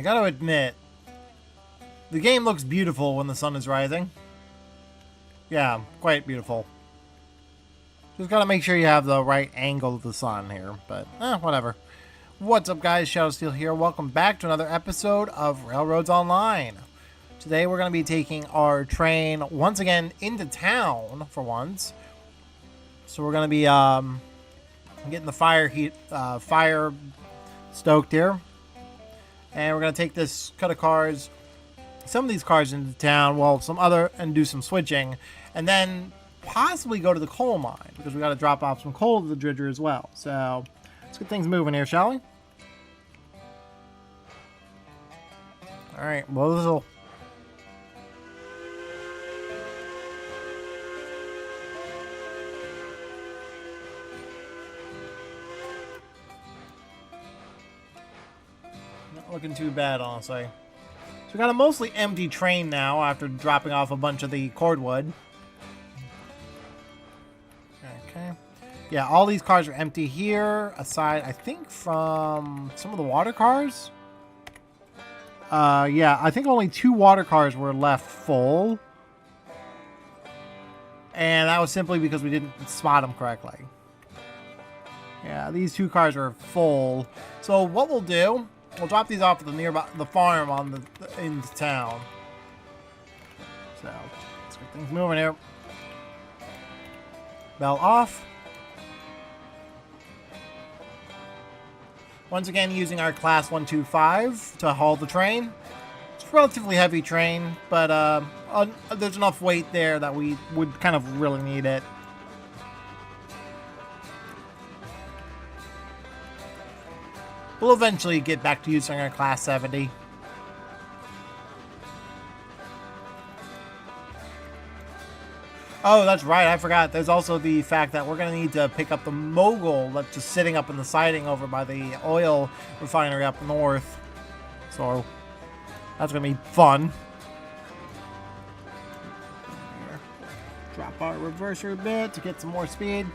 gotta admit, the game looks beautiful when the sun is rising. Yeah, quite beautiful. Just gotta make sure you have the right angle of the sun here, but whatever. What's up, guys? ShadowSteel here. Welcome back to another episode of Railroads Online. Today we're going to be taking our train once again into town for once. So we're going to be getting the fire stoked here. And we're going to take this cut of cars, some of these cars into town, well, some other, and do some switching. And then possibly go to the coal mine, because we got to drop off some coal to the dredger as well. So let's get things moving here, shall we? Alright, well, this'll... Not looking too bad, honestly. So we got a mostly empty train now after dropping off a bunch of the cordwood. Okay. Yeah, all these cars are empty here, aside, I think, from some of the water cars. Yeah, I think only 2 water cars were left full. And that was simply because we didn't spot them correctly. Yeah, these 2 cars are full. So what we'll do, we'll drop these off at the farm on into town. So, let's get things moving here. Bell off. Once again, using our class 125 to haul the train. It's a relatively heavy train, but there's enough weight there that we would kind of really need it. We'll eventually get back to using our class 70. Oh, that's right, I forgot. There's also the fact that we're going to need to pick up the mogul that's just sitting up in the siding over by the oil refinery up north. So, that's going to be fun. Drop our reverser a bit to get some more speed.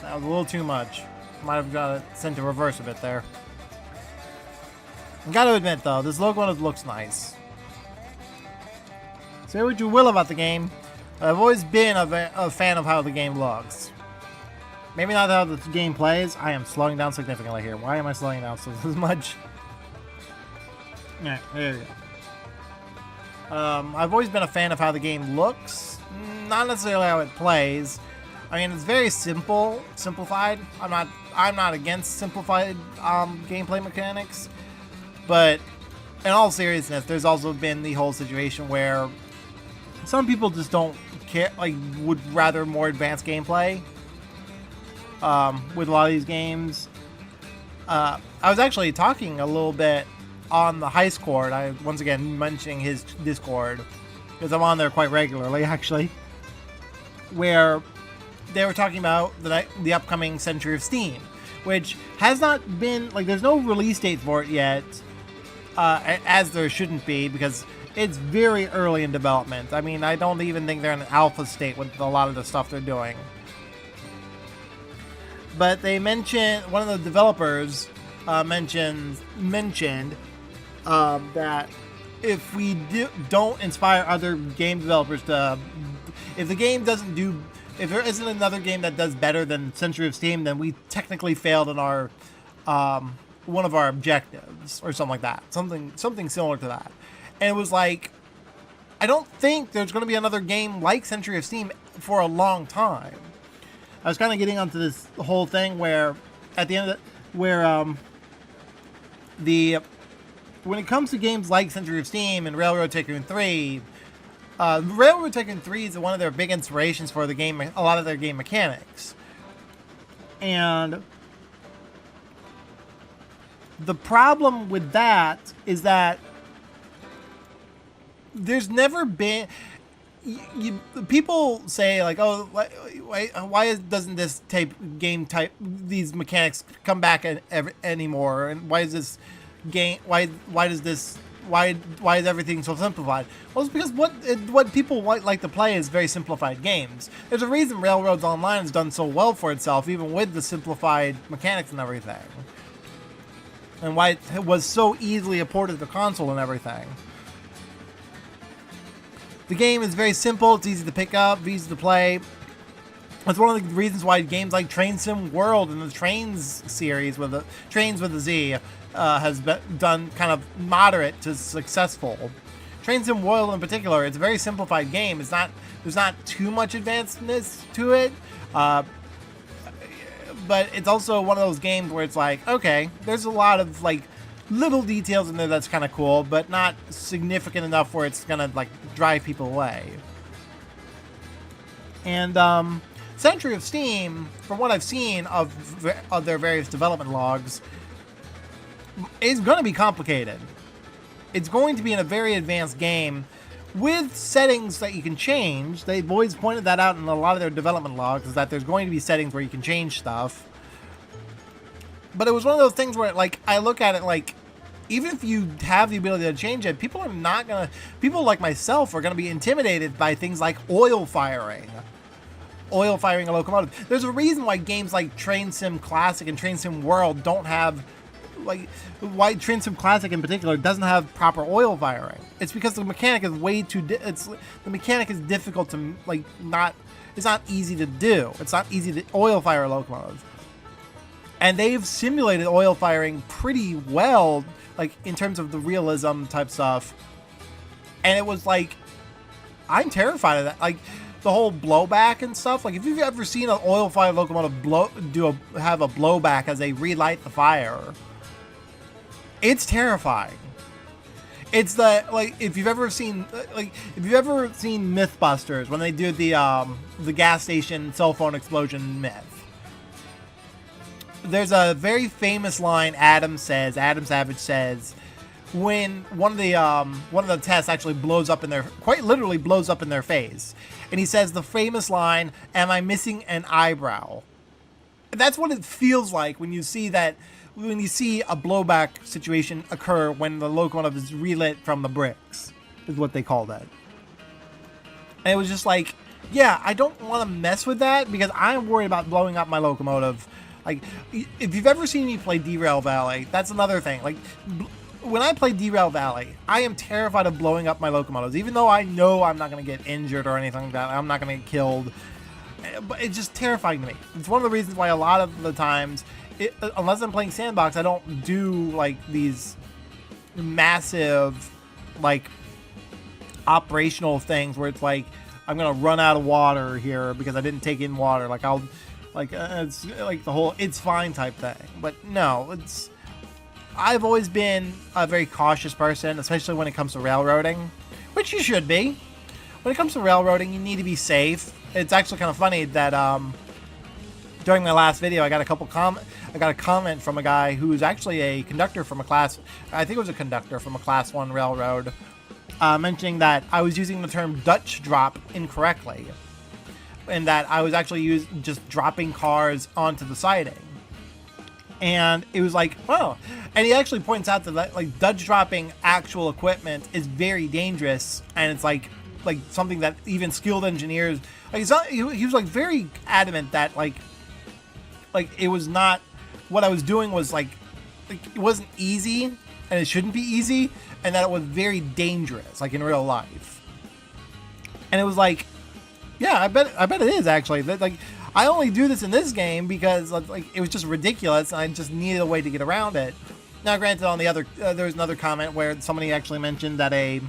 That was a little too much. Might have got it sent to reverse a bit there. I gotta admit, though, this locomotive looks nice. Say what you will about the game, I've always been a fan of how the game looks. Maybe not how the game plays. I am slowing down significantly here. Why am I slowing down so much? Alright, there you go. I've always been a fan of how the game looks. Not necessarily how it plays. I mean, it's very simplified. I'm not against simplified gameplay mechanics. But in all seriousness, there's also been the whole situation where some people just don't care, like, would rather more advanced gameplay with a lot of these games. I was actually talking a little bit on the Heist Cord. I once again mentioning his Discord because I'm on there quite regularly, actually, where they were talking about the upcoming Century of Steam, which has not been, like, there's no release date for it yet. As there shouldn't be, because it's very early in development. I mean, I don't even think they're in an alpha state with a lot of the stuff they're doing. But they mentioned, one of the developers mentioned that if we don't inspire other game developers to, if the game doesn't do, if there isn't another game that does better than Century of Steam, then we technically failed in our one of our objectives, or something like that. Something similar to that. And it was like, I don't think there's going to be another game like Century of Steam for a long time. I was kind of getting onto this whole thing where, at the end of when it comes to games like Century of Steam and Railroad Tycoon 3, Railroad Tycoon 3 is one of their big inspirations for the game, a lot of their game mechanics. And the problem with that is that there's never been... people say, like, oh, why doesn't this these mechanics come back anymore? And why is this game... Why does this why is everything so simplified? Well, it's because what people like to play is very simplified games. There's a reason Railroads Online has done so well for itself, even with the simplified mechanics and everything, and why it was so easily ported to console and everything. The game is very simple. It's easy to pick up, easy to play. That's one of the reasons why games like Train Sim World and the Trains series with the Trains with a Z has been done kind of moderate to successful. Train Sim World in particular, it's a very simplified game. There's not too much advancedness to it, but it's also one of those games where it's like, okay, there's a lot of like little details in there that's kind of cool, but not significant enough where it's gonna like drive people away. And Century of Steam, from what I've seen of their various development logs, is going to be complicated. It's going to be in a very advanced game with settings that you can change. They've always pointed that out in a lot of their development logs, is that there's going to be settings where you can change stuff. But it was one of those things where, like, I look at it like, even if you have the ability to change it, people like myself are going to be intimidated by things like oil firing a locomotive. There's a reason why games like Train Sim Classic and Train Sim World don't have, like, why Train Sim Classic in particular doesn't have proper oil firing. It's because the mechanic is way too, the mechanic is difficult to, like, it's not easy to do. It's not easy to oil fire a locomotive. And they've simulated oil firing pretty well, like, in terms of the realism type stuff. And it was like, I'm terrified of that. Like, the whole blowback and stuff. Like, if you've ever seen an oil-fired locomotive have a blowback as they relight the fire, it's terrifying. It's the, like, if you've ever seen Mythbusters, when they do the gas station cell phone explosion myth, there's a very famous line Adam Savage says, when one of the tests actually quite literally blows up in their face. And he says the famous line, "Am I missing an eyebrow?" That's what it feels like when you see a blowback situation occur when the locomotive is relit from the bricks, is what they call that. And it was just like, yeah, I don't want to mess with that because I'm worried about blowing up my locomotive. Like, if you've ever seen me play Derail Valley, that's another thing. Like, when I play Derail Valley, I am terrified of blowing up my locomotives, even though I know I'm not going to get injured or anything like that. I'm not going to get killed. But it's just terrifying to me. It's one of the reasons why a lot of the times, unless I'm playing Sandbox, I don't do, like, these massive, like, operational things where it's like, I'm going to run out of water here because I didn't take in water. Like, it's like the whole it's fine type thing. But no, I've always been a very cautious person, especially when it comes to railroading, which you should be. When it comes to railroading, you need to be safe. It's actually kind of funny that during my last video, I got a comment from a guy who's actually a conductor from I think it was a conductor from a Class 1 railroad, mentioning that I was using the term Dutch drop incorrectly, and that I was actually just dropping cars onto the siding. And it was like, oh, and he actually points out that, like, Dutch dropping actual equipment is very dangerous, and it's like something that even skilled engineers, like, it's not, he was like very adamant that like it was not, what I was doing was like it wasn't easy, and it shouldn't be easy, and that it was very dangerous, like in real life. And it was like, yeah, I bet it is actually. That, like, I only do this in this game because, like, it was just ridiculous, and I just needed a way to get around it. Now, granted, on the other, there was another comment where somebody actually mentioned that a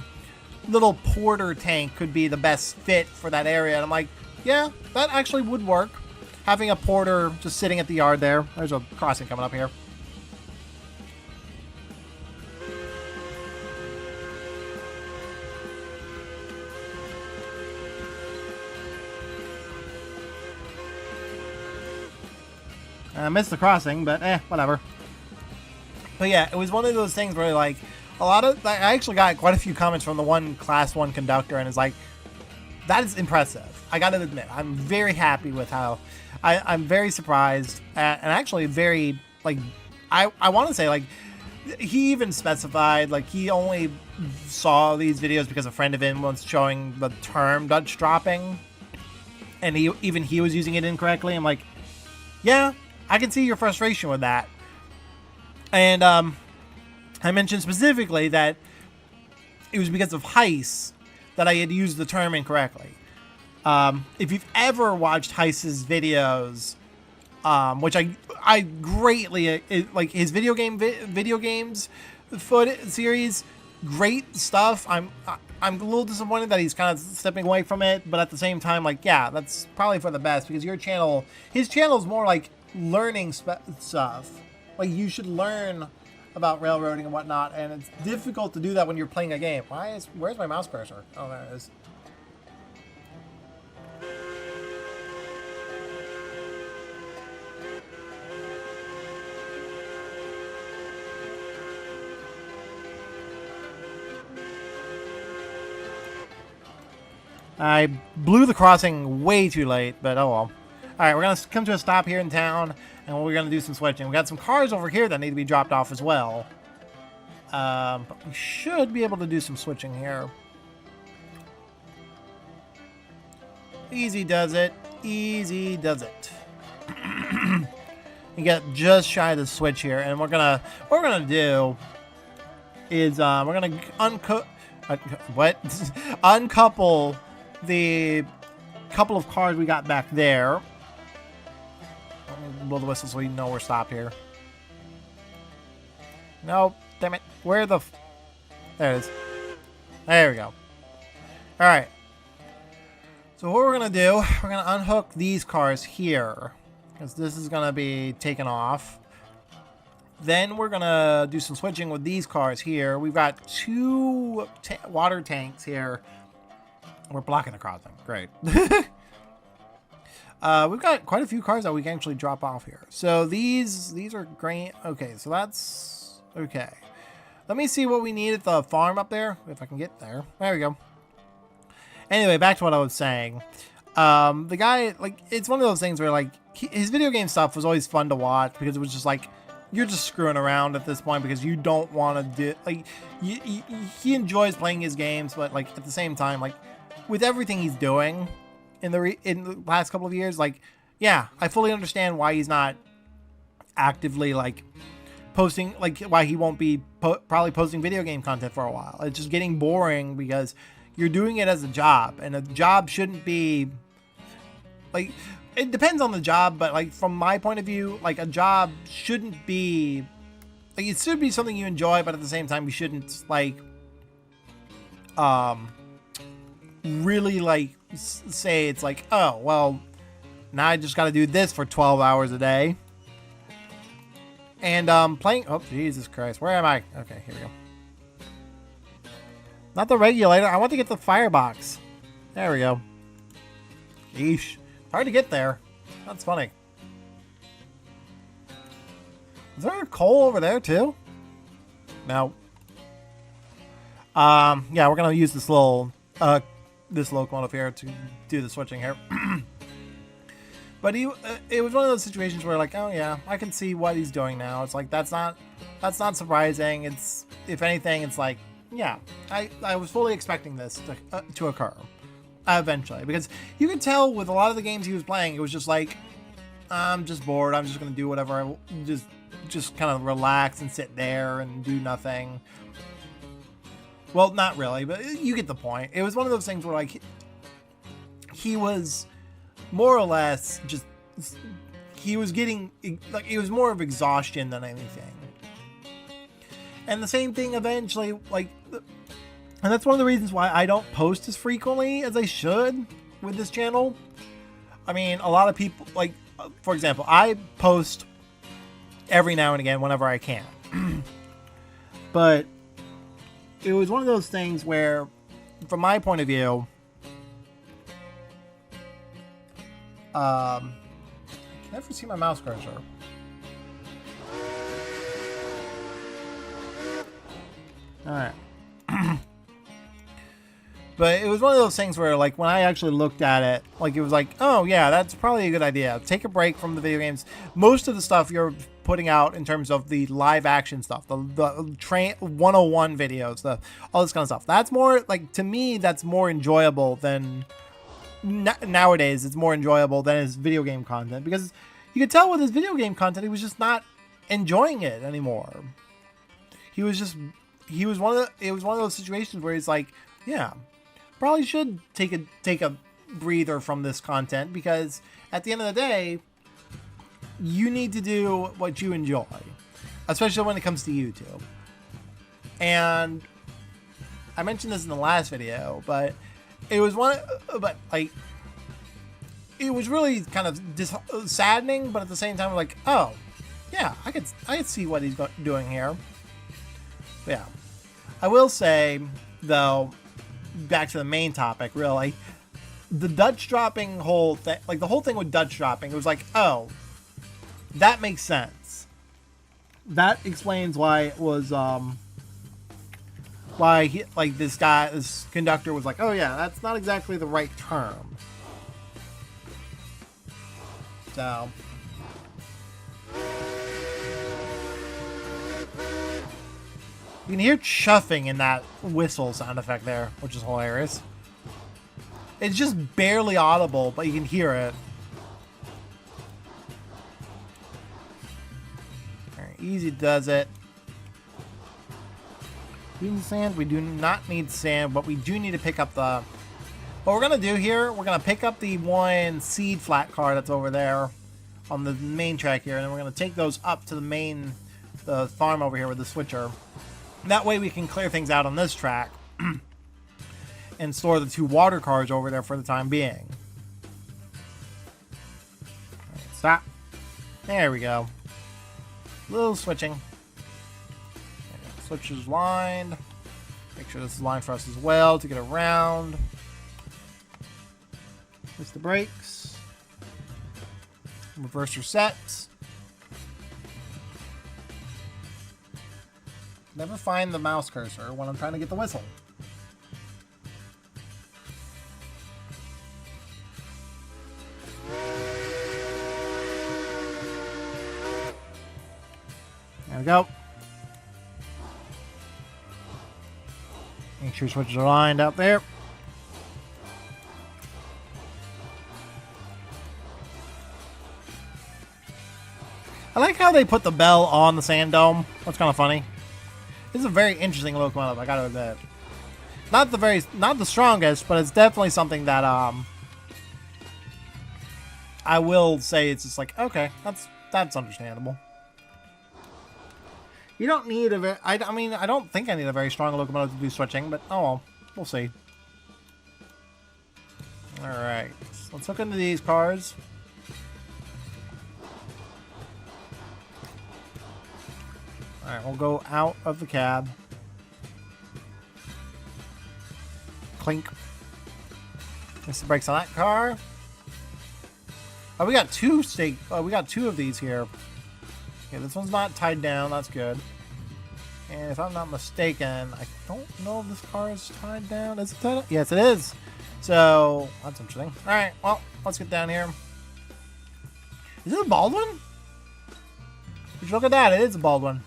little porter tank could be the best fit for that area, and I'm like, yeah, that actually would work. Having a porter just sitting at the yard there. There's a crossing coming up here. I missed the crossing, but whatever. But yeah, it was one of those things where, like, I actually got quite a few comments from the one Class 1 conductor, and it's like, that is impressive. I gotta admit, I'm very happy with how, I'm very surprised, and actually very, like, I want to say, like, he even specified, like, he only saw these videos because a friend of him was showing the term Dutch dropping, and he was using it incorrectly. I'm like, yeah, I can see your frustration with that. And I mentioned specifically that it was because of Heist that I had used the term incorrectly. If you've ever watched Heist's videos, which I greatly like his video games series, great stuff. I'm a little disappointed that he's kind of stepping away from it, but at the same time, like, yeah, that's probably for the best, because his channel is more like learning stuff. Like, you should learn about railroading and whatnot, and it's difficult to do that when you're playing a game. Where's my mouse cursor? Oh, there it is. I blew the crossing way too late, but oh well. Alright, we're going to come to a stop here in town, and we're going to do some switching. We got some cars over here that need to be dropped off as well. But we should be able to do some switching here. Easy does it. Easy does it. You get just shy of the switch here, and what we're gonna do is we're gonna uncouple the couple of cars we got back there. Let me blow the whistle so we know we're stopped here. No, damn it. Where the... There it is. There we go. Alright. So what we're going to do, we're going to unhook these cars here, because this is going to be taken off. Then we're going to do some switching with these cars here. We've got two water tanks here. We're blocking the crossing. Great. We've got quite a few cars that we can actually drop off here. So these are great. Okay, so that's okay. Let me see what we need at the farm up there, if I can get there. There we go. Anyway, back to what I was saying. The guy, like, it's one of those things where, like, his video game stuff was always fun to watch, because it was just like, you're just screwing around at this point because you don't want to do, like, he enjoys playing his games, but, like, at the same time, like, with everything he's doing in the last couple of years, like, yeah, I fully understand why he's not actively, like, posting, like, why he won't be probably posting video game content for a while. It's just getting boring because you're doing it as a job, and a job shouldn't be, like, it depends on the job, but, like, from my point of view, like, a job shouldn't be, like, it should be something you enjoy, but at the same time, you shouldn't, like, really, like, say it's like, oh, well, now I just got to do this for 12 hours a day. And, playing, oh, Jesus Christ, where am I? Okay, here we go. Not the regulator, I want to get the firebox. There we go. Yeesh. Hard to get there. That's funny. Is there a coal over there, too? No. Yeah, we're gonna use this local one up here to do the switching here. But it was one of those situations where, like, oh yeah, I can see what he's doing now. It's like, that's not surprising. It's, if anything, it's like, yeah, I was fully expecting this to occur eventually, because you could tell with a lot of the games he was playing, it was just like, I'm just bored. I'm just gonna do whatever. I just kind of relax and sit there and do nothing. Well, not really, but you get the point. It was one of those things where, like, he was more or less just, he was getting, like, it was more of exhaustion than anything. And the same thing eventually, like, and that's one of the reasons why I don't post as frequently as I should with this channel. I mean, a lot of people, like, for example, I post every now and again whenever I can. But it was one of those things where, from my point of view, I can never see my mouse cursor. Alright. But it was one of those things where, like, when I actually looked at it, like, it was like, oh yeah, that's probably a good idea. Take a break from the video games. Most of the stuff you're putting out in terms of the live action stuff, the train 101 videos, all this kind of stuff. That's more like, to me, that's more enjoyable than nowadays. It's more enjoyable than his video game content, because you could tell with his video game content he was just not enjoying it anymore. It was one of those situations where he's like, yeah, probably should take a breather from this content, because at the end of the day, you need to do what you enjoy, especially when it comes to YouTube. And I mentioned this in the last video, but it was it was really kind of saddening, but at the same time, like, oh yeah, I could see what he's doing here. Yeah, I will say though, back to the main topic, really, the Dutch dropping whole thing, like the whole thing with Dutch dropping, it was like, oh, that makes sense. That explains why it was, why he, like, this conductor was like, oh yeah, that's not exactly the right term. So, you can hear chuffing in that whistle sound effect there, which is hilarious. It's just barely audible, but you can hear it. Alright, easy does it. Do we need sand? We do not need sand, but we do need to pick up the... What we're going to do here, we're going to pick up the one seed flat car that's over there on the main track here, and then we're going to take those up to the farm over here with the switcher. That way we can clear things out on this track and store the 2 water cars over there for the time being. Right, stop. There we go. Little switching. Switch is lined. Make sure this is lined for us as well to get around. Miss the brakes. Reverse your sets. Never find the mouse cursor when I'm trying to get the whistle. There we go. Make sure switches are lined out there. I like how they put the bell on the sand dome. That's kind of funny. This is a very interesting locomotive, I gotta admit. Not the strongest, but it's definitely something that I will say it's just like, okay, that's understandable. You don't need a very... I mean, I don't think I need a very strong locomotive to do switching, but oh well. We'll see. Alright. Let's look into these cars. Alright, we'll go out of the cab. Clink. Miss the brakes on that car. Oh, we got two of these here. Okay, this one's not tied down. That's good. And if I'm not mistaken, I don't know if this car is tied down. Is it tied down? Yes, it is. So, that's interesting. Alright, well, let's get down here. Is it a bald one? Would you look at that? It is a bald one.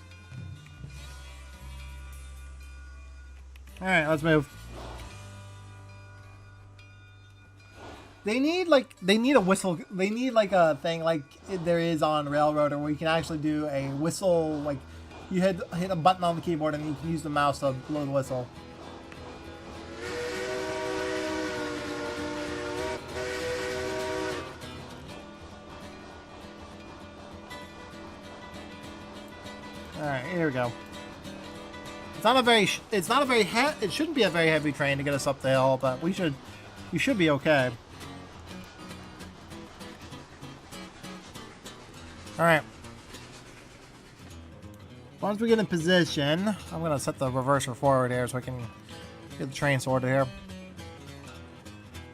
Alright, let's move. They need a whistle. They need like a thing like there is on Railroad, where you can actually do a whistle. Like you hit a button on the keyboard and you can use the mouse to blow the whistle. All right, here we go. It's not a very. It shouldn't be a very heavy train to get us up the hill, but we should be okay. Alright. Once we get in position, I'm going to set the reverser forward here so I can get the train sorted here.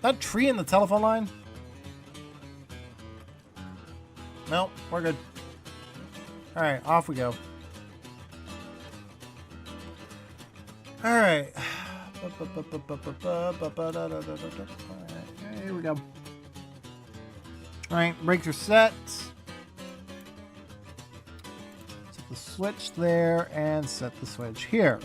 That tree in the telephone line? Nope, we're good. Alright, off we go. Alright. Here we go. Alright, brakes are set. the switch there and set the switch here.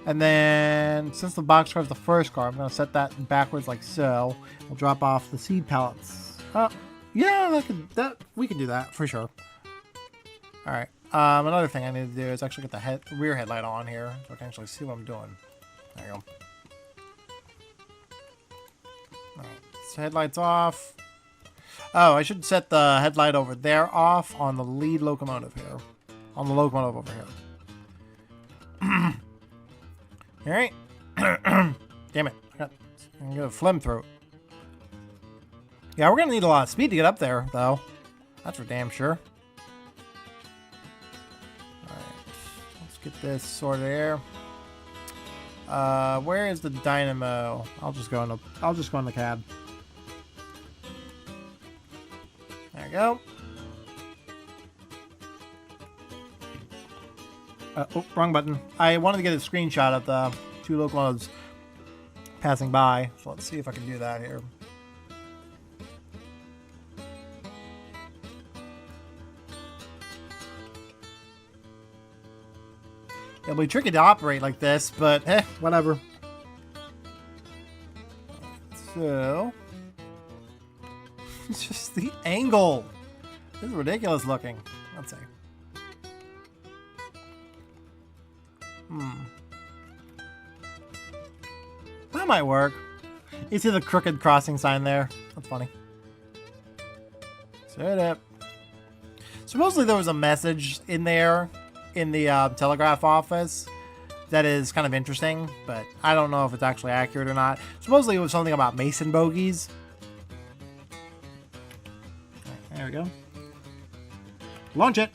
And then, since the box car is the first car, I'm going to set that backwards like so. We'll drop off the seed pallets. Yeah, we can do that for sure. All right. Another thing I need to do is actually get the rear headlight on here so I can actually see what I'm doing. There you go. All right. So headlights off. Oh, I should set the headlight over there off on the lead locomotive here. On the locomotive over here. All right. Damn it. I'm going to phlegm throat. Yeah, we're going to need a lot of speed to get up there, though. That's for damn sure. Alright. Let's get this sorted here. Where is the dynamo? I'll just go in the cab. There we go. Oh, wrong button. I wanted to get a screenshot of the two locomotives passing by. So let's see if I can do that here. It'll be tricky to operate like this, but whatever. So, it's just the angle. This is ridiculous looking. Let's see. That might work. You see the crooked crossing sign there? That's funny. Set up. Supposedly there was a message in there in the telegraph office that is kind of interesting, but I don't know if it's actually accurate or not. Supposedly it was something about Mason bogies. Right, there we go. Launch it.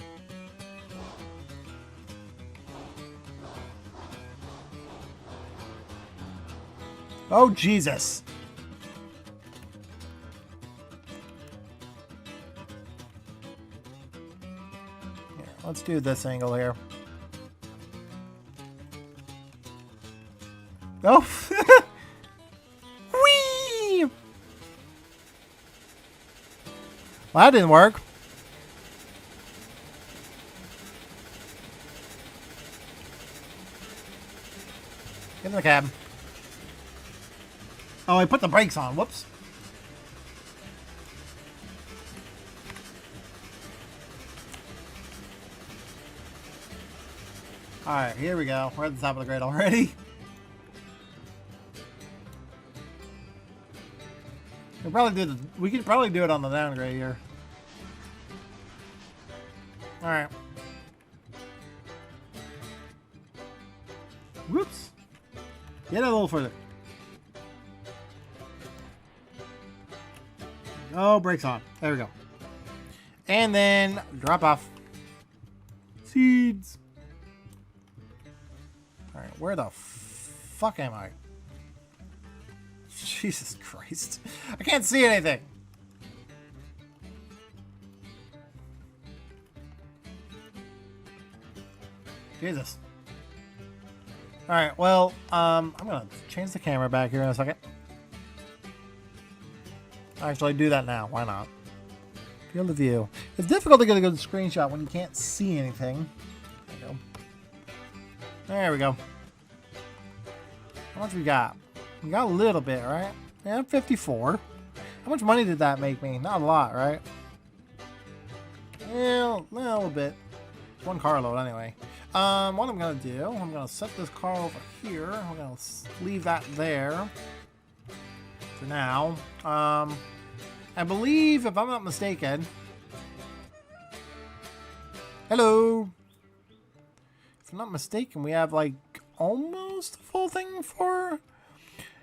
Oh, Jesus. Here, let's do this angle here. Oh. Whee! Well, that didn't work. Get in the cab. Oh, I put the brakes on. Whoops. Alright, here we go. We're at the top of the grade already. We could probably do it on the downgrade here. Alright. Whoops. Get it a little further. Oh, brakes on. There we go. And then drop off. Seeds. Alright, where the fuck am I? Jesus Christ. I can't see anything. Jesus. Alright, well, I'm gonna change the camera back here in a second. Actually, do that now. Why not? Field of view. It's difficult to get a good screenshot when you can't see anything. There we go. There we go. How much we got? We got a little bit, right? Yeah, 54. How much money did that make me? Not a lot, right? Yeah, a little bit. One carload, anyway. What I'm gonna do, I'm gonna set this car over here. I'm gonna leave that there for now. I believe, if I'm not mistaken, hello. If I'm not mistaken, we have like almost a full thing for.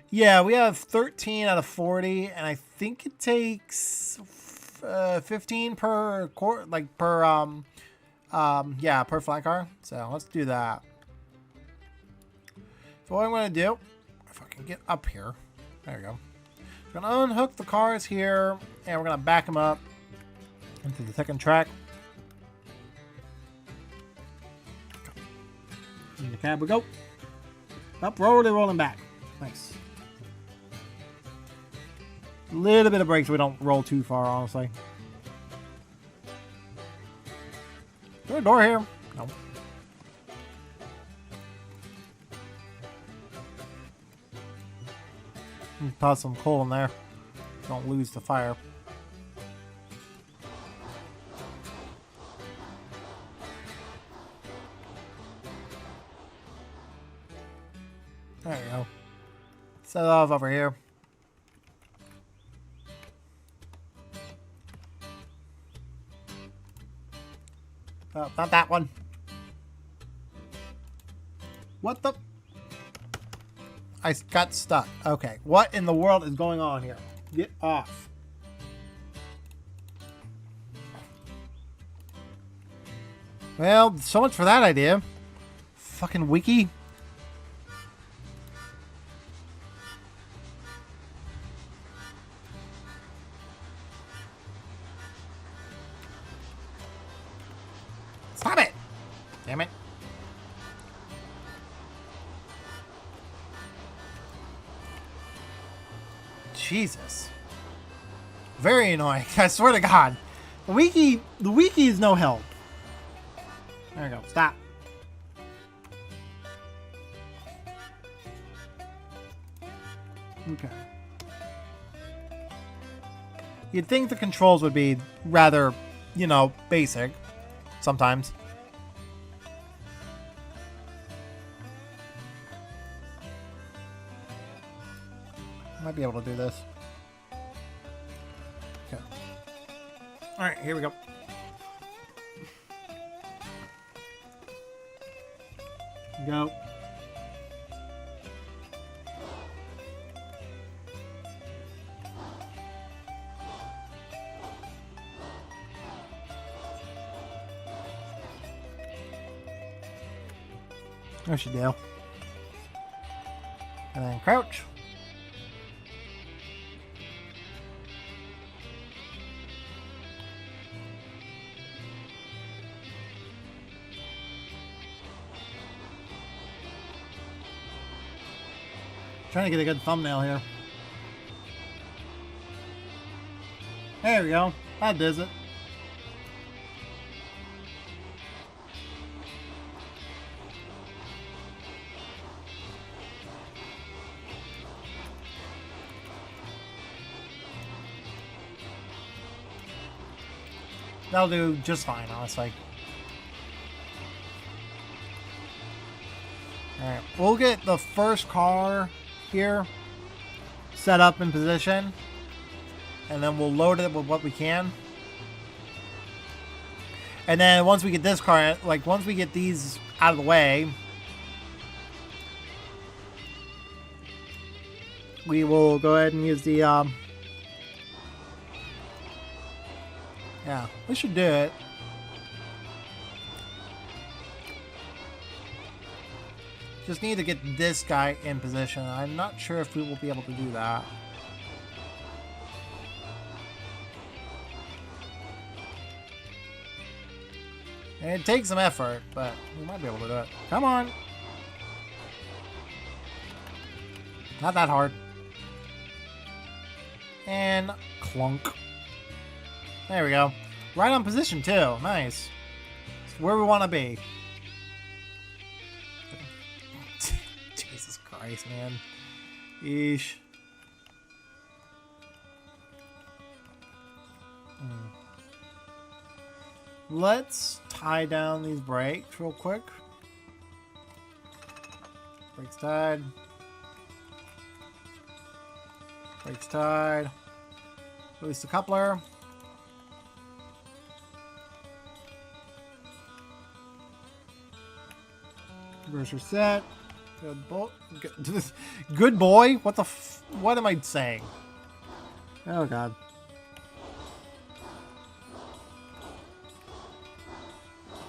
Yeah, we have 13 out of 40, and I think it takes 15 per per per flat car. So let's do that. So what I'm gonna do, if I can get up here, there we go. We're gonna unhook the cars here, and we're gonna back them up into the second track. In the cab we go. Up, rolling back. Nice. A little bit of brakes so we don't roll too far, honestly. Door here. Nope. Toss some coal in there. Don't lose the fire. There you go. Set it off over here. Oh, not that one. What the? I got stuck. Okay. What in the world is going on here? Get off. Well, so much for that idea. Fucking wiki. Stop it! Damn it. Jesus. Very annoying. I swear to God. The wiki is no help. There we go. Stop. Okay. You'd think the controls would be rather, you know, basic. Sometimes. Might be able to do this. Okay. Alright, here we go. Go. There she do. And then crouch. Trying to get a good thumbnail here. There we go. That does it. That'll do just fine, honestly. Alright, we'll get the first car here set up in position, and then we'll load it with what we can. And then once we get this car, like once we get these out of the way, we will go ahead and use the yeah, we should do it. Just need to get this guy in position. I'm not sure if we will be able to do that. And it takes some effort, but we might be able to do it. Come on! Not that hard. And clunk. There we go. Right on position too. Nice. It's where we want to be. Jesus Christ, man. Yeesh. Let's tie down these brakes real quick. Brakes tied. Brakes tied. Release the coupler. Reverser set. Good boy. Good boy? What the what am I saying? Oh god.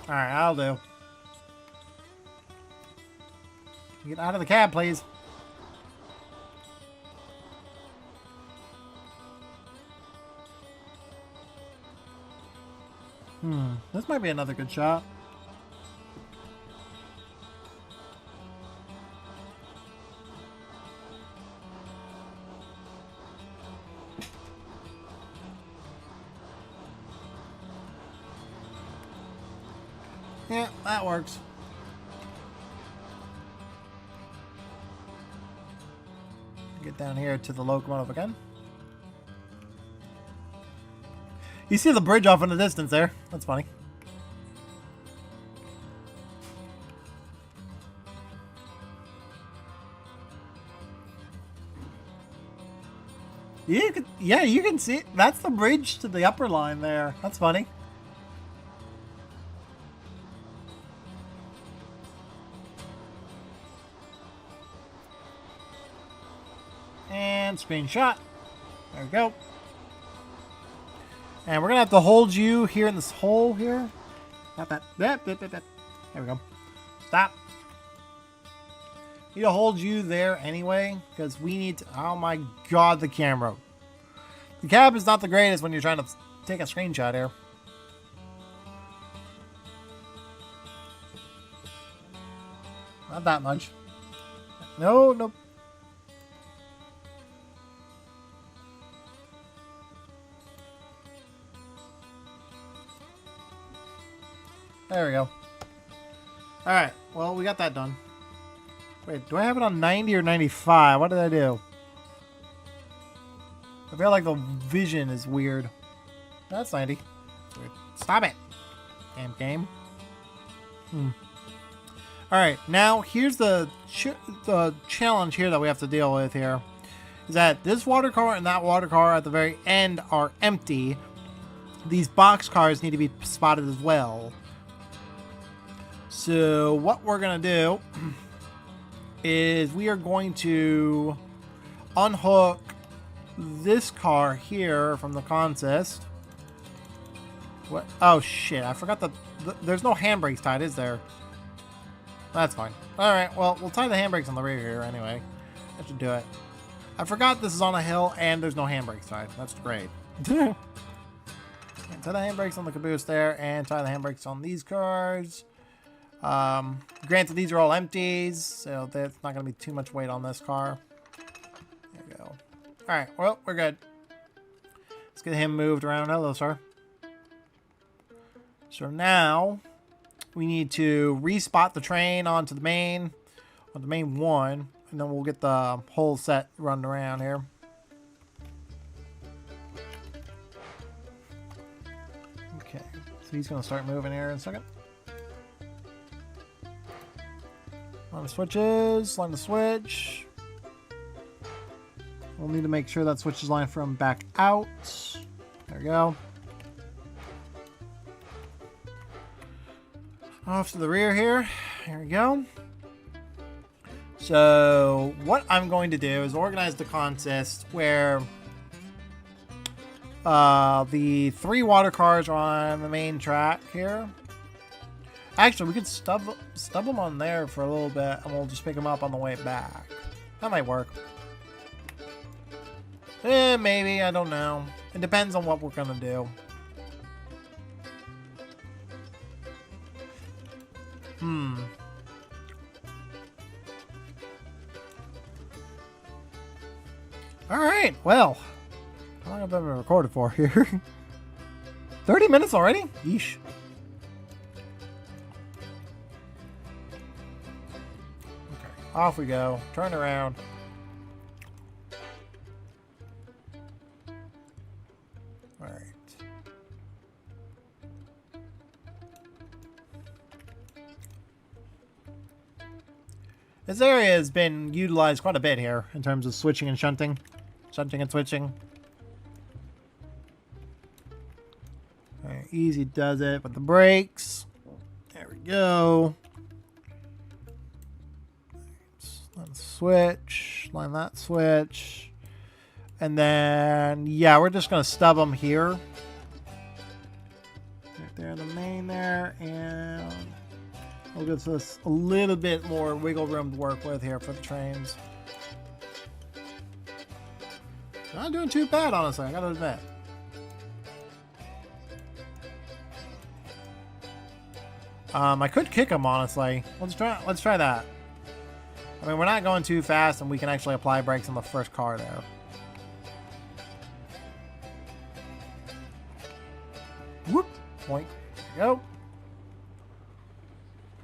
Alright, I'll do. Get out of the cab, please. This might be another good shot. Yeah, that works. Get down here to the locomotive again. You see the bridge off in the distance there. That's funny. You can, yeah, you can see it. That's the bridge to the upper line there. That's funny. And screenshot. There we go. And we're gonna have to hold you here in this hole here. There we go. Stop. Need to hold you there anyway, because we need to. Oh my god, the camera. The cab is not the greatest when you're trying to take a screenshot here. Not that much. No, nope. There we go. Alright, well, we got that done. Wait, do I have it on 90 or 95? What did I do? I feel like the vision is weird. That's 90. Weird. Stop it! Damn game. Alright, now here's the challenge here that we have to deal with here. Is that this water car and that water car at the very end are empty. These box cars need to be spotted as well. So what we're going to do is we are going to unhook this car here from the consist. What? Oh shit, I forgot there's no handbrakes tied, is there? That's fine. Alright, well, we'll tie the handbrakes on the rear here anyway. That should do it. I forgot this is on a hill and there's no handbrakes tied. That's great. Tie the handbrakes on the caboose there and tie the handbrakes on these cars. Granted, these are all empties, so there's not going to be too much weight on this car. There we go. Alright, well, we're good. Let's get him moved around. Hello, sir. So now, we need to respot the train onto the main one, and then we'll get the whole set run around here. Okay, so he's going to start moving here in a second. On the switches, line the switch. We'll need to make sure that switch is lined from back out. There we go. Off to the rear here. There we go. So what I'm going to do is organize the consist where the 3 water cars are on the main track here. Actually, we could stub them on there for a little bit, and we'll just pick them up on the way back. That might work. Maybe. I don't know. It depends on what we're going to do. Alright, well. How long have I been recorded for here? 30 minutes already? Yeesh. Off we go. Turn around. Alright. This area has been utilized quite a bit here in terms of switching and shunting. Shunting and switching. Alright, easy does it with the brakes. There we go. Line the switch, line that switch, and then yeah, we're just gonna stub them here, right there in the main there, and we'll give us a little bit more wiggle room to work with here for the trains. Not doing too bad, honestly. I gotta admit. I could kick them, honestly. Let's try that. I mean, we're not going too fast, and we can actually apply brakes on the first car there. Whoop! Point. There we go.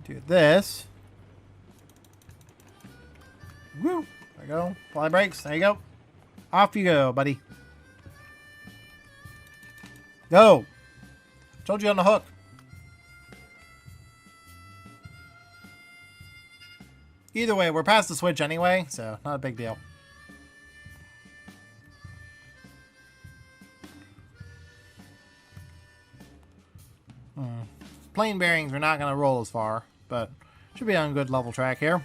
Do this. Woo! There you go. Fly brakes. There you go. Off you go, buddy. Go! Told you on the hook. Either way, we're past the switch anyway, so not a big deal. Plane bearings are not going to roll as far, but should be on good level track here.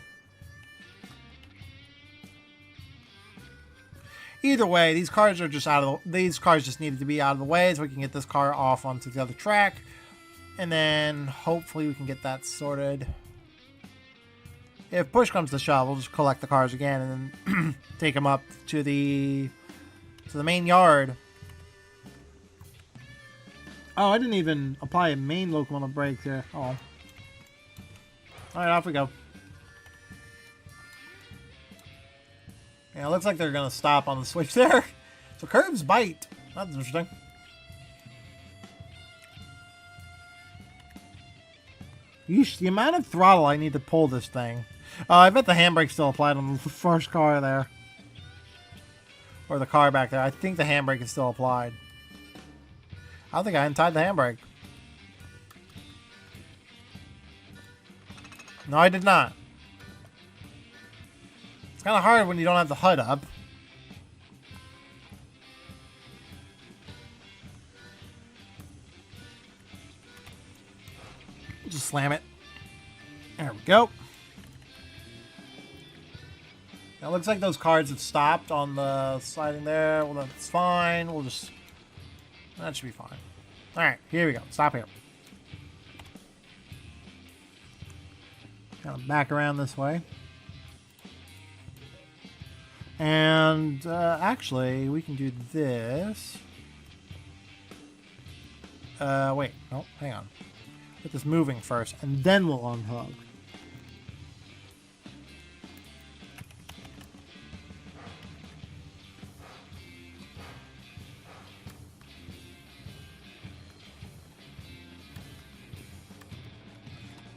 Either way, these cars are just these cars just needed to be out of the way so we can get this car off onto the other track, and then hopefully we can get that sorted. If push comes to shove, we'll just collect the cars again and then take them up to the main yard. Oh, I didn't even apply a main locomotive brake there. Oh. All right, off we go. Yeah, it looks like they're going to stop on the switch there. So curbs bite. That's interesting. Yeesh, the amount of throttle I need to pull this thing. I bet the handbrake still applied on the first car there. Or the car back there. I think the handbrake is still applied. I don't think I untied the handbrake. No, I did not. It's kind of hard when you don't have the HUD up. Just slam it. There we go. Now it looks like those cars have stopped on the sliding there. Well, that's fine. We'll just... That should be fine. Alright, here we go. Stop here. Kind of back around this way. And actually, we can do this. Wait. No, hang on. Get this moving first, and then we'll unhook.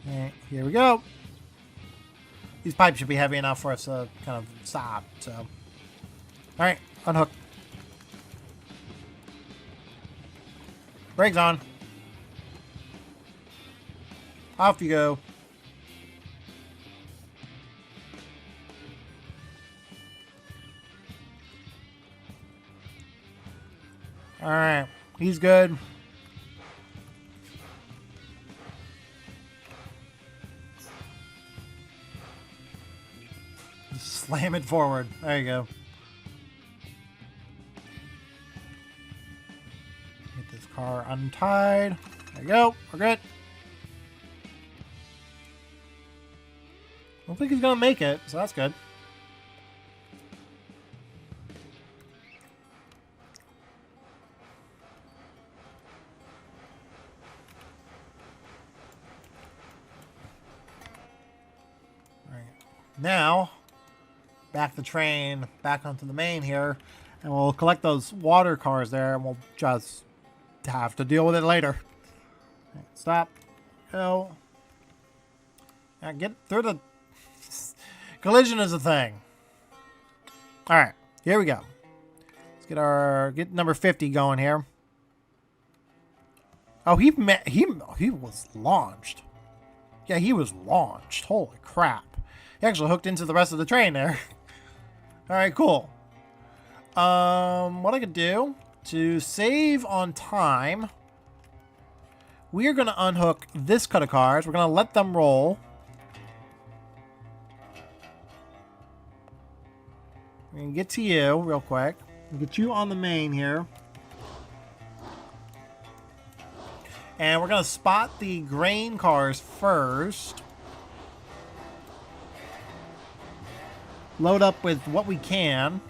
And here we go. These pipes should be heavy enough for us to kind of stop, so. Alright, unhook. Brakes on. Off you go. Alright, he's good. Just slam it forward. There you go. Get this car untied. There you go. We're good. I don't think he's gonna make it, so that's good. Alright. Now, back the train back onto the main here, and we'll collect those water cars there, and we'll just have to deal with it later. Right, stop. Go. Now get through the... Collision is a thing. Alright, here we go. Let's get number 50 going here. Oh, he was launched. Yeah, he was launched. Holy crap. He actually hooked into the rest of the train there. Alright, cool. What I could do to save on time, we're gonna unhook this cut of cars. We're gonna let them roll. We're going to get to you real quick. Get you on the main here. And we're going to spot the grain cars first. Load up with what we can.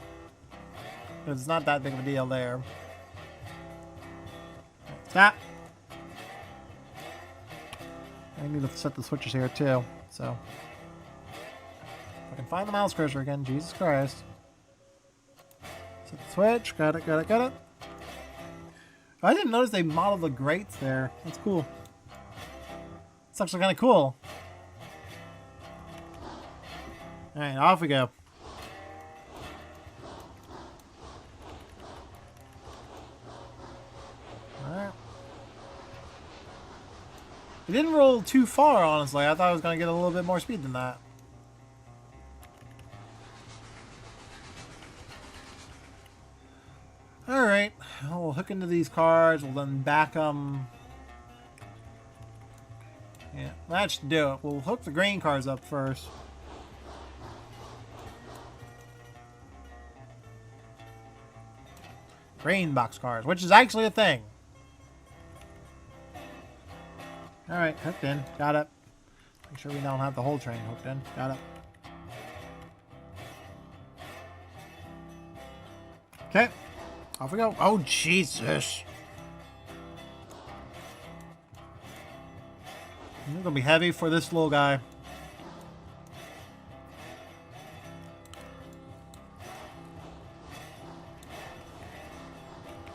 It's not that big of a deal there. Stop. I need to set the switches here too. So, if I can find the mouse cursor again, Jesus Christ. Set the switch. Got it, got it, got it. I didn't notice they modeled the grates there. That's cool. It's actually kind of cool. Alright, off we go. Alright. It didn't roll too far, honestly. I thought I was going to get a little bit more speed than that. Alright. We'll hook into these cars. We'll then back them. Yeah, that should do it. We'll hook the grain cars up first. Grain box cars, which is actually a thing. Alright, hooked in. Got it. Make sure we don't have the whole train hooked in. Got it. Okay. Off we go. Oh, Jesus. It's going to be heavy for this little guy.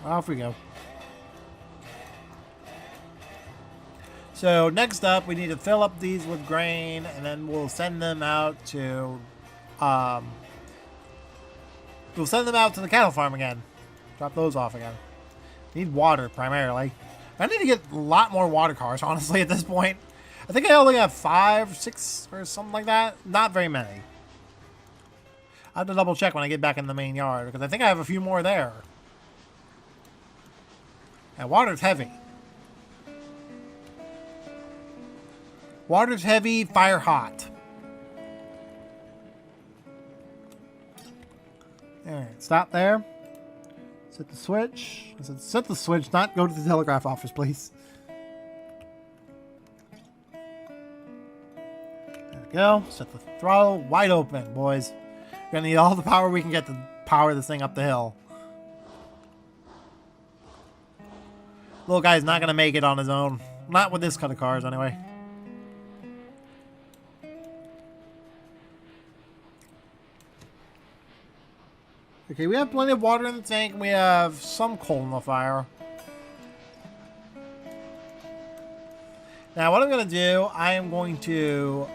Off we go. So next up, we need to fill up these with grain, and then we'll send them out to, the cattle farm again. Drop those off again. Need water primarily. I need to get a lot more water cars, honestly, at this point. I think I only have 5, 6, or something like that. Not very many. I have to double check when I get back in the main yard, because I think I have a few more there. And water's heavy. Water's heavy, fire hot. Alright, stop there. Set the switch. I said set the switch, not go to the telegraph office, please. There we go. Set the throttle wide open, boys. We're gonna need all the power we can get to power this thing up the hill. Little guy's not gonna make it on his own. Not with this kind of cars, anyway. Okay, we have plenty of water in the tank, and we have some coal in the fire. Now, what I'm going to do, I am going to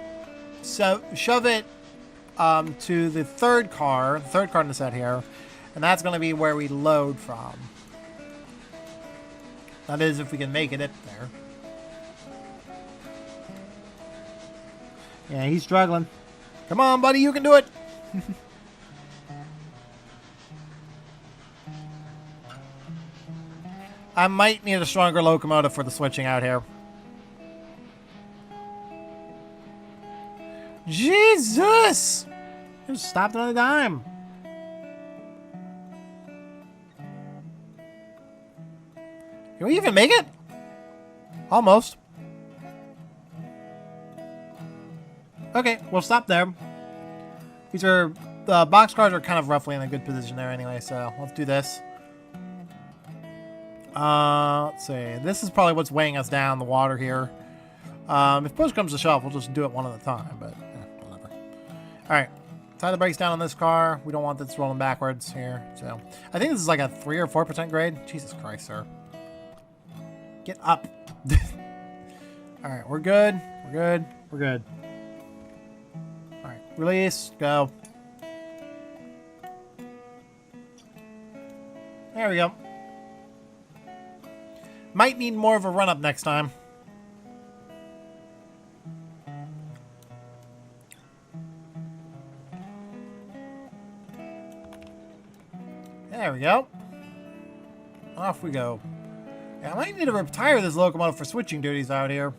shove it to the third car in the set here, and that's going to be where we load from. That is, if we can make it up there. Yeah, he's struggling. Come on, buddy, you can do it! I might need a stronger locomotive for the switching out here. Jesus! Just stopped on a dime. Can we even make it? Almost. Okay, we'll stop there. These are... the boxcars are kind of roughly in a good position there anyway, so let's do this. Let's see. This is probably what's weighing us down, the water here. If push comes to shove, we'll just do it one at a time, but whatever. Alright. Tie the brakes down on this car. We don't want this rolling backwards here. So I think this is like a 3 or 4% grade. Jesus Christ, sir. Get up. Alright, we're good. We're good. We're good. Alright, release. Go. There we go. Might need more of a run-up next time. There we go. Off we go. Yeah, I might need to retire this locomotive for switching duties out here.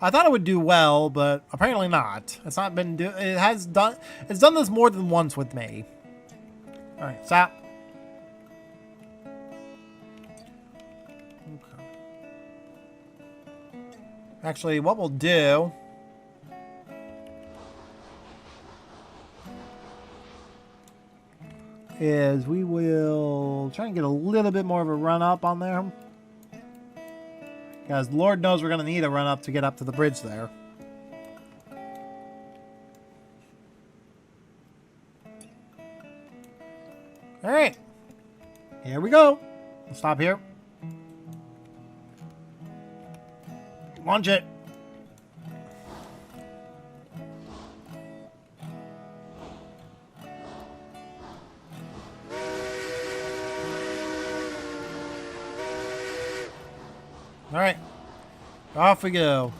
I thought it would do well, but apparently not. It's not been it's done this more than once with me. Alright, stop. Actually, what we'll do is we will try and get a little bit more of a run up on there. Because Lord knows we're going to need a run up to get up to the bridge there. Alright. Here we go. We'll stop here. Launch it. Alright. Off we go.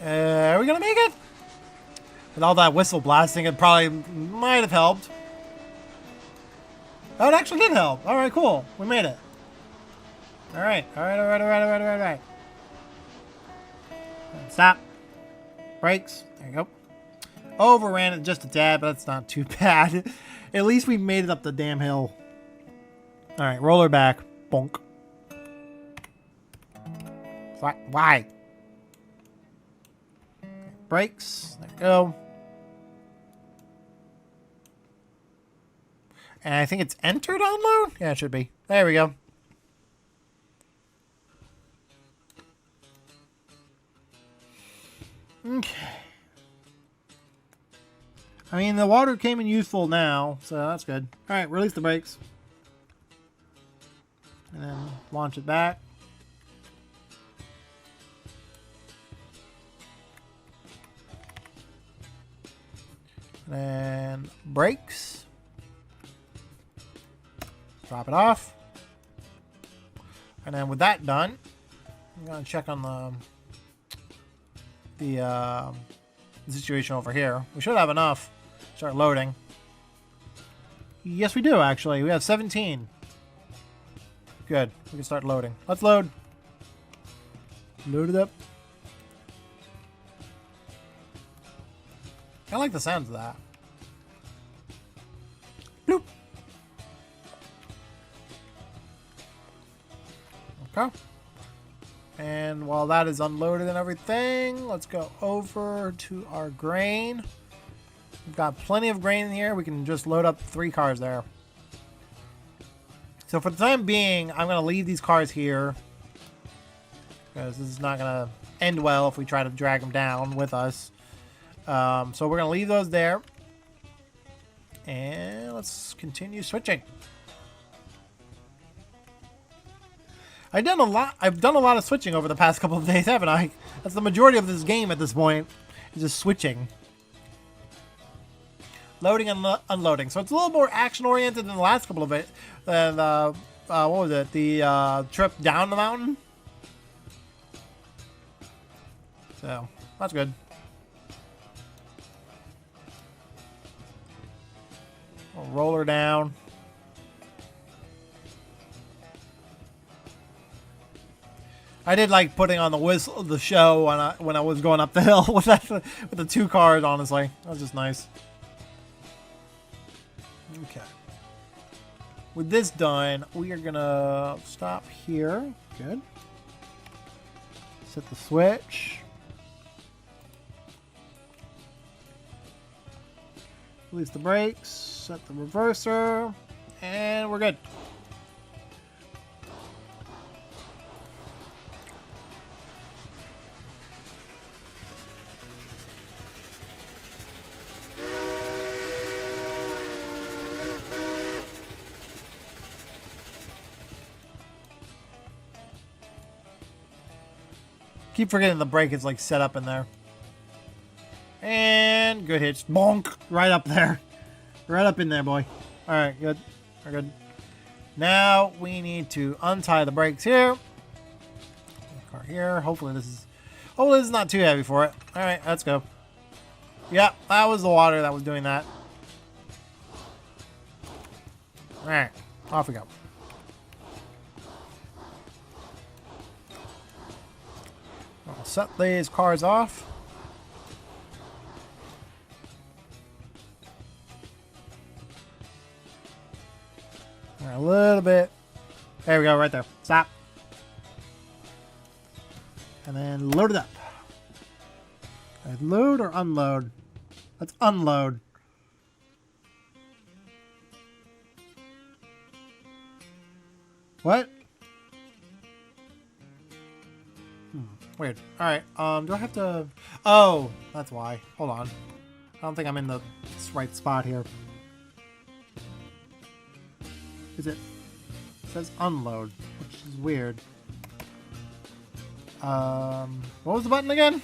Are we gonna make it? With all that whistle blasting, it probably might have helped. Oh, it actually did help. Alright, cool. We made it. Alright. Alright. Stop. Brakes. There you go. Overran it just a tad, but that's not too bad. At least we made it up the damn hill. Alright, roller back. Bonk. Why? Brakes. There we go. And I think it's entered on load? Yeah, it should be. There we go. Okay. I mean, the water came in useful now, so that's good. Alright, release the brakes. And then launch it back. And brakes. Drop it off. And then with that done, I'm going to check on the situation over here. We should have enough. Start loading. Yes, we do, actually. We have 17. Good. We can start loading. Let's load. Load it up. I like the sounds of that. Bloop. Okay. And while that is unloaded and everything, let's go over to our grain. We've got plenty of grain in here. We can just load up 3 cars there. So for the time being, I'm going to leave these cars here, because this is not going to end well if we try to drag them down with us. So we're going to leave those there. And let's continue switching. I've done a lot of switching over the past couple of days, haven't I? That's the majority of this game at this point, is just switching. Loading and unloading. So it's a little more action-oriented than the last couple of it. Than, what was it? The trip down the mountain? So, that's good. We'll roll her down. I did like putting on the whistle, the show when I was going up the hill with the 2 cars. Honestly, that was just nice. Okay. With this done, we are gonna stop here. Good. Set the switch. Release the brakes. Set the reverser, and we're good. Keep forgetting the brake is like set up in there. And good hits. Bonk. Right up there. Right up in there, boy. Alright, good. We're good. Now we need to untie the brakes here. Car here. Hopefully this is not too heavy for it. Alright, let's go. Yep, that was the water that was doing that. Alright, off we go. I'll set these cars off. A little bit. There we go, right there. Stop. And then load it up. Load or unload? Let's unload. What? Weird. Alright, do I have to... Oh, that's why. Hold on. I don't think I'm in the right spot here. Is it? It says unload, which is weird. What was the button again?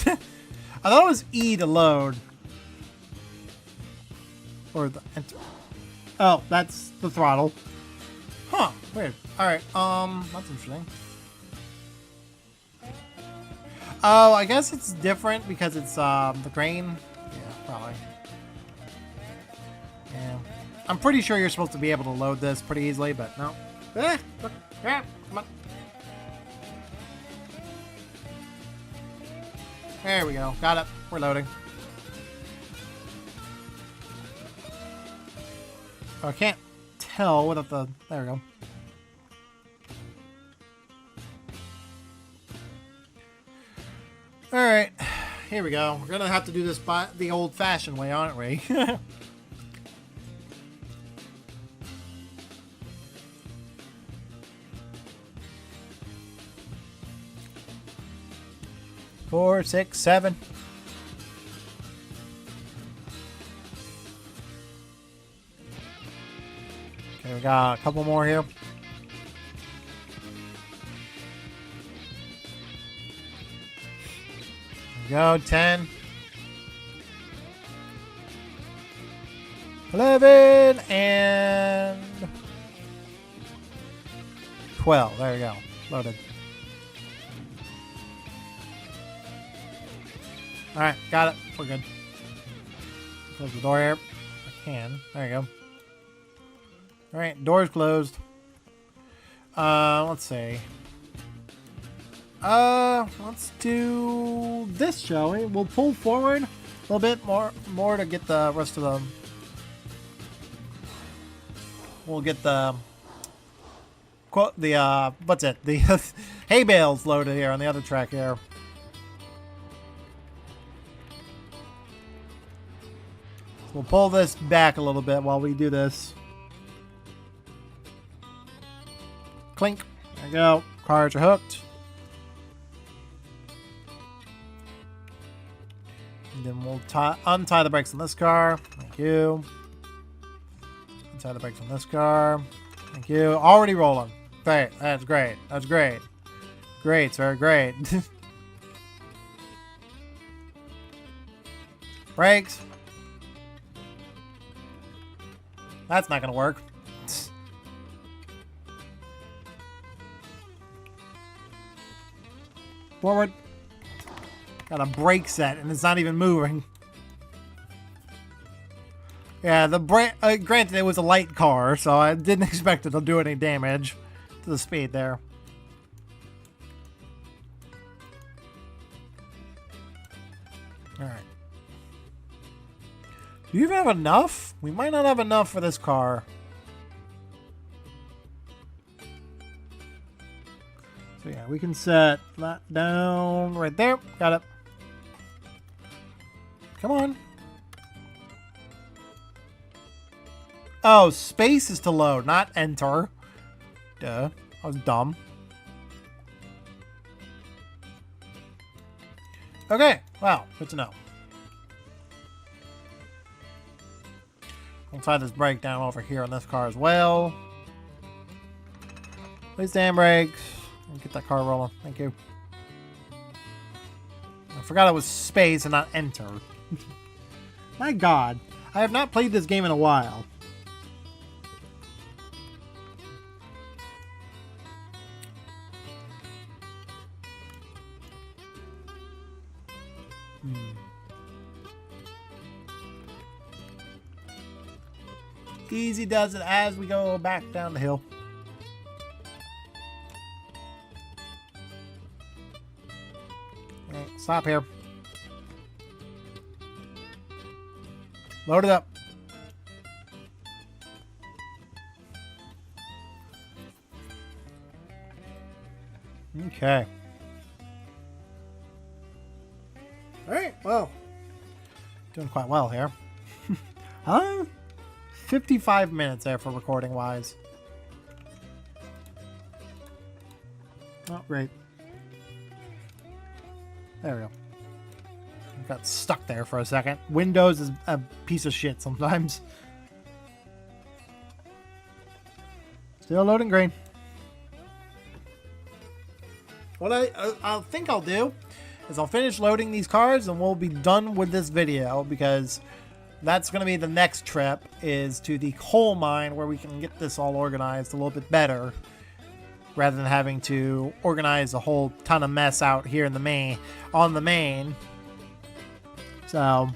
I thought it was E to load. Or the enter. Oh, that's the throttle. Huh, weird. Alright, that's interesting. Oh, I guess it's different because it's, the grain. Yeah, probably. Yeah. I'm pretty sure you're supposed to be able to load this pretty easily, but no. Look. Come on. There we go. Got it. We're loading. Oh, I can't tell without the... There we go. Alright. Here we go. We're going to have to do this by the old-fashioned way, aren't we? Four, 6, 7. Okay, we got a couple more here. There we go, 10. 11 and 12. There we go. Loaded. Alright, got it. We're good. Close the door here. I can. There you go. Alright, door's closed. Let's see. Let's do this, shall we? We'll pull forward a little bit more to get the rest of them. We'll get the what's it? The hay bales loaded here on the other track here. We'll pull this back a little bit while we do this. Clink. There we go. Cars are hooked. And then we'll untie the brakes on this car. Thank you. Untie the brakes on this car. Thank you. Already rolling. Great. That's great. That's great. Great, sir. Great. Brakes. That's not gonna work. Forward. Got a brake set and it's not even moving. Yeah, the brake. Granted, it was a light car, so I didn't expect it to do any damage to the speed there. All right. Do you even have enough? We might not have enough for this car. So yeah, we can set that down right there. Got it. Come on. Oh, space is to load, not enter. Duh. I was dumb. Okay. Wow. Good to know. We'll tie this brake down over here on this car as well. Please damn brakes. Get that car rolling. Thank you. I forgot it was space and not enter. My God. I have not played this game in a while. Easy does it as we go back down the hill. Right, stop here. Load it up. Okay. Oh, doing quite well here. 55 minutes there for recording wise. Oh, great. There we go. Got stuck there for a second. Windows is a piece of shit sometimes. Still loading green. What I think I'll do is I'll finish loading these cars and we'll be done with this video, because that's going to be the next trip, is to the coal mine where we can get this all organized a little bit better, rather than having to organize a whole ton of mess out here in the main, on the main. So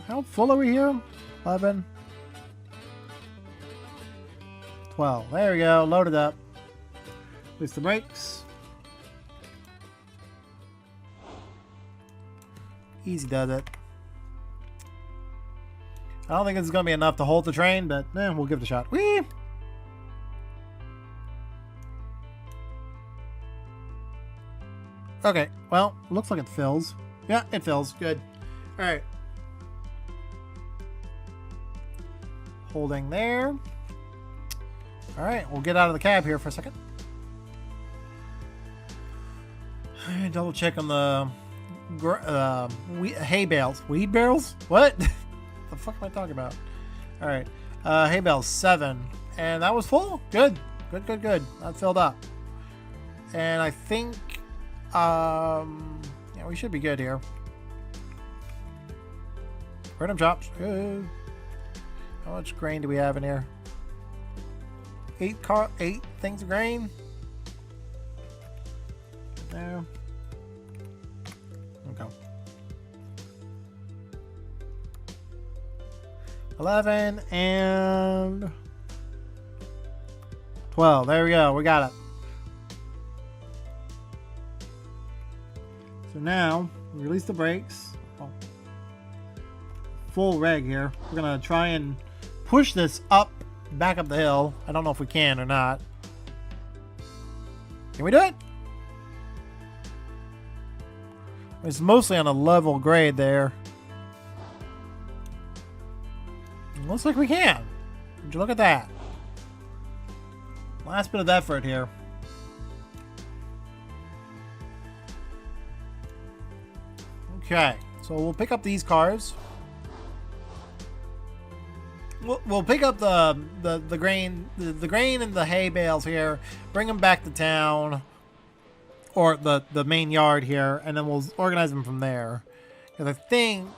how full are we here? 11, 12. There we go. Loaded up. Release the brakes. Easy does it. I don't think this is going to be enough to hold the train, but we'll give it a shot. Whee! Okay, well, looks like it fills. Yeah, it fills. Good. Alright. Holding there. Alright, we'll get out of the cab here for a second. Double check on the hay bales. Weed barrels? What? The fuck am I talking about? Alright. Hay bales 7. And that was full? Good. Good. That filled up. And I think yeah, we should be good here. Random chops. Good. How much grain do we have in here? 8 things of grain. There. Okay. 11 and 12. There we go. We got it. So now, we release the brakes. Oh. Full reg here. We're going to try and push this back up the hill. I don't know if we can or not. Can we do it? It's mostly on a level grade there. Looks like we can. Would you look at that? Last bit of effort here. Okay, so we'll pick up these cars. We'll pick up the grain, the grain and the hay bales here. Bring them back to town, or the main yard here, and then we'll organize them from there. Because I think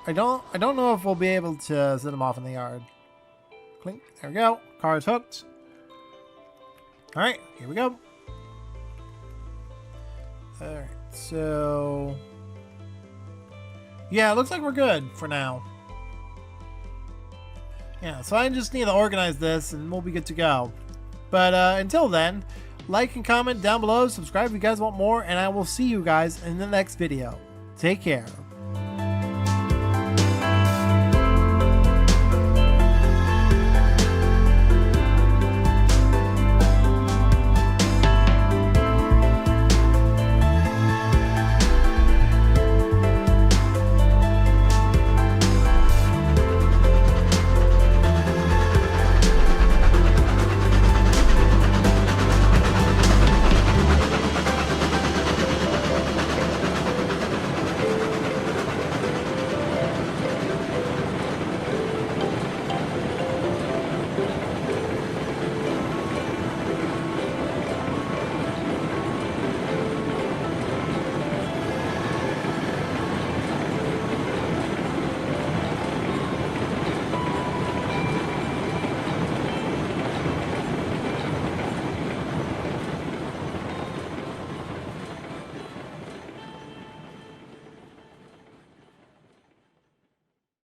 I don't know if we'll be able to set them off in the yard. Clink. There we go. Car's hooked. All right, here we go. All right, so yeah, it looks like we're good for now. Yeah, so I just need to organize this and we'll be good to go. But until then, like and comment down below, subscribe if you guys want more, and I will see you guys in the next video. Take care.